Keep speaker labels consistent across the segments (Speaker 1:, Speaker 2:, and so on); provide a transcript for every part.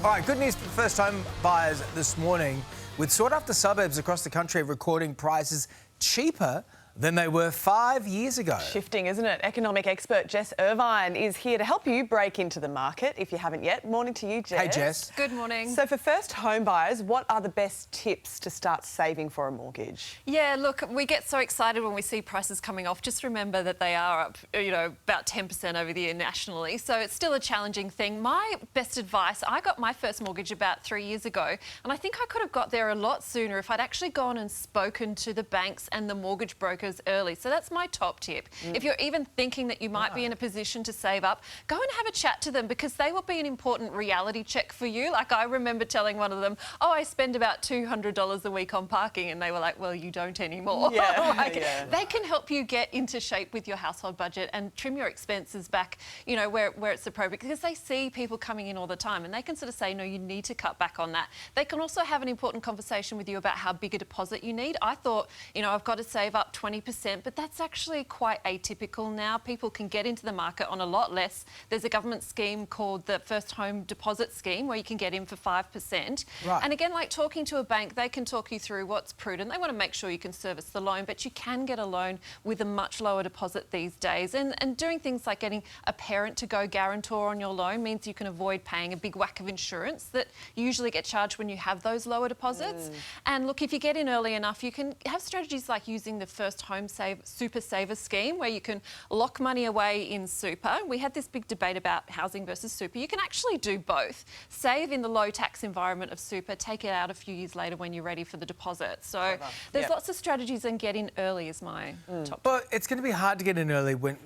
Speaker 1: All right, good news for first-home buyers this morning, with sought-after suburbs across the country recording prices cheaper than they were 5 years ago.
Speaker 2: Shifting, isn't it? Economic expert JESS IRVINE is here to help you break into the market if you haven't yet. Morning to you, Jess.
Speaker 1: Hey, Jess.
Speaker 3: Good morning.
Speaker 2: So for first home buyers, what are the best tips to start saving for a mortgage?
Speaker 3: Yeah, look, we get so excited when we see prices coming off. Just remember that they are up, about 10% over the year nationally. So it's still a challenging thing. My best advice, I got my first mortgage about 3 years ago, and I think I could have got there a lot sooner if I'd actually gone and spoken to the banks and the mortgage brokers early. So that's my top tip. If you're even thinking that you might be in a position to save up, go and have a chat to them, because they will be an important reality check for you. Like, I remember telling one of them, oh, I spend about $200 a week on parking, and they were like, well, you don't anymore.
Speaker 2: Yeah.
Speaker 3: They can help you get into shape with your household budget and trim your expenses back, where it's appropriate, because they see people coming in all the time, and they can sort of say, no, you need to cut back on that. They can also have an important conversation with you about how big a deposit you need. I thought, I've got to save up 20%, but that's actually quite atypical now. People can get into the market on a lot less. There's a government scheme called the First Home Deposit Scheme where you can get in for 5%.
Speaker 1: Right.
Speaker 3: And again, like talking to a bank, they can talk you through what's prudent. They want to make sure you can service the loan, but you can get a loan with a much lower deposit these days. And doing things like getting a parent to go guarantor on your loan means you can avoid paying a big whack of insurance that you usually get charged when you have those lower deposits. And look, if you get in early enough, you can have strategies like using the First Home Super Saver scheme, where you can lock money away in super. We had this big debate about housing versus super. You can actually do both. Save in the low tax environment of super, take it out a few years later when you're ready for the deposit. So there's lots of strategies, and get in early is my top.
Speaker 1: But it's going to be hard to get in early when,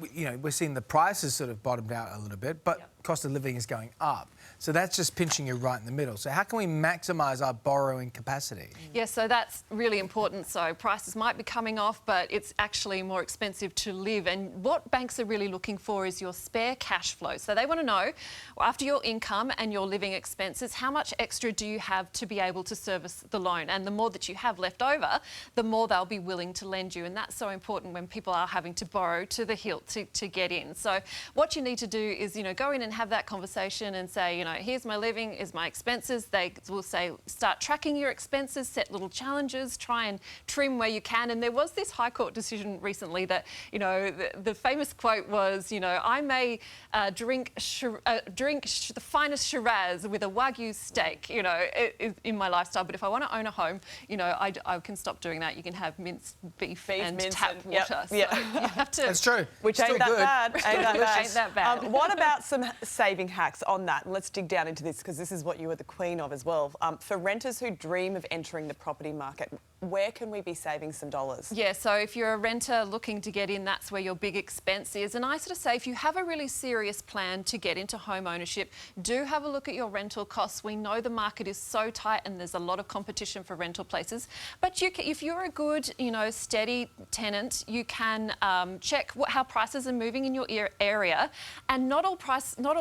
Speaker 1: we're seeing the prices sort of bottomed out a little bit, but cost of living is going up. So that's just pinching you right in the middle. So how can we maximise our borrowing capacity?
Speaker 3: Yeah, so that's really important. So prices might be coming off, but it's actually more expensive to live. And what banks are really looking for is your spare cash flow. So they want to know, after your income and your living expenses, how much extra do you have to be able to service the loan? And the more that you have left over, the more they'll be willing to lend you. And that's so important when people are having to borrow to the hilt to get in. So what you need to do is, go in and have that conversation and say, here's my living, here's my expenses. They will say, start tracking your expenses, set little challenges, try and trim where you can. And there was this High Court decision recently that, the famous quote was, I may drink the finest Shiraz with a Wagyu steak, in my lifestyle. But if I want to own a home, I can stop doing that. You can have minced beef and tap water. So you have to.
Speaker 1: That's true.
Speaker 2: Which
Speaker 1: Still
Speaker 2: ain't that
Speaker 1: good.
Speaker 2: bad. Ain't that bad. What about some saving hacks on that? And let's dig down into this, because this is what you were the queen of as well. For renters who dream of entering the property market, where can we be saving some dollars?
Speaker 3: Yeah, so if you're a renter looking to get in, that's where your big expense is. And I sort of say, if you have a really serious plan to get into home ownership, do have a look at your rental costs. We know the market is so tight and there's a lot of competition for rental places. But if you're a good, steady tenant, you can check how prices are moving in your area. And not all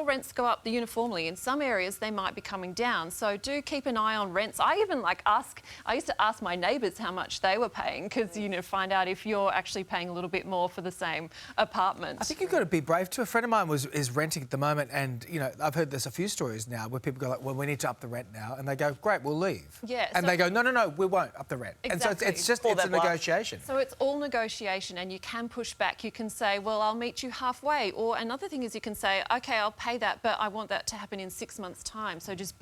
Speaker 3: rents go up uniformly. In some areas, they might be coming down. So do keep an eye on rents. I even I used to ask my neighbours how much they were paying, because, find out if you're actually paying a little bit more for the same apartment.
Speaker 1: I think you've got to be brave too. A friend of mine is renting at the moment, and, I've heard there's a few stories now where people go like, well, we need to up the rent now. And they go, great, we'll leave.
Speaker 3: Yeah.
Speaker 1: And they go, no, we won't up the rent.
Speaker 3: Exactly.
Speaker 1: And so it's a negotiation.
Speaker 3: So it's all negotiation, and you can push back. You can say, well, I'll meet you halfway. Or another thing is you can say, OK, I'll pay that, but I want that to happen in 6 months' time. So just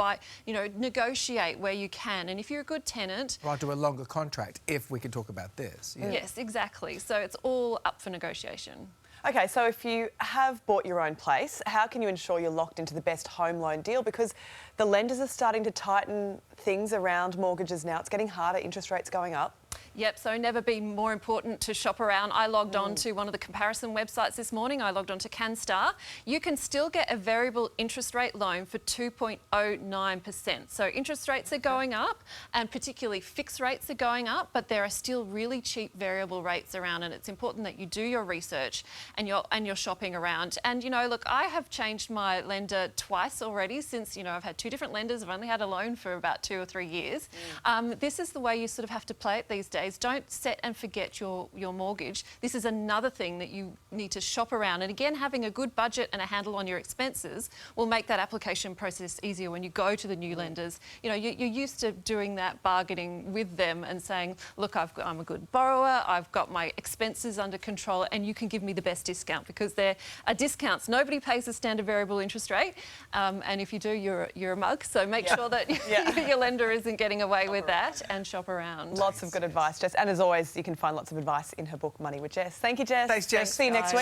Speaker 3: negotiate where you can. And if you're a good tenant...
Speaker 1: Right, do a longer contract, if we can talk about this. Yeah.
Speaker 3: Yes, exactly. So it's all up for negotiation.
Speaker 2: OK, so if you have bought your own place, how can you ensure you're locked into the best home loan deal? Because the lenders are starting to tighten things around mortgages now. It's getting harder, interest rates going up.
Speaker 3: Yep, so never been more important to shop around. I logged on to one of the comparison websites this morning. I logged on to CanStar. You can still get a variable interest rate loan for 2.09%. So interest rates are going up, and particularly fixed rates are going up, but there are still really cheap variable rates around, and it's important that you do your research and you're shopping around. And, look, I have changed my lender twice already since, I've had two different lenders. I've only had a loan for about 2 or 3 years. This is the way you sort of have to play it these days. days, don't set and forget your mortgage. This is another thing that you need to shop around. And again, having a good budget and a handle on your expenses will make that application process easier when you go to the new lenders. You know, you're used to doing that bargaining with them and saying, look, I'm a good borrower, I've got my expenses under control, and you can give me the best discount, because there are discounts. Nobody pays the standard variable interest rate, and if you do, you're a mug. So make sure that your lender isn't getting away with that, and shop around.
Speaker 2: Lots of good advice, Jess. And as always, you can find lots of advice in her book, Money with Jess. Thank you, Jess.
Speaker 1: Thanks, Jess.
Speaker 2: See you next week.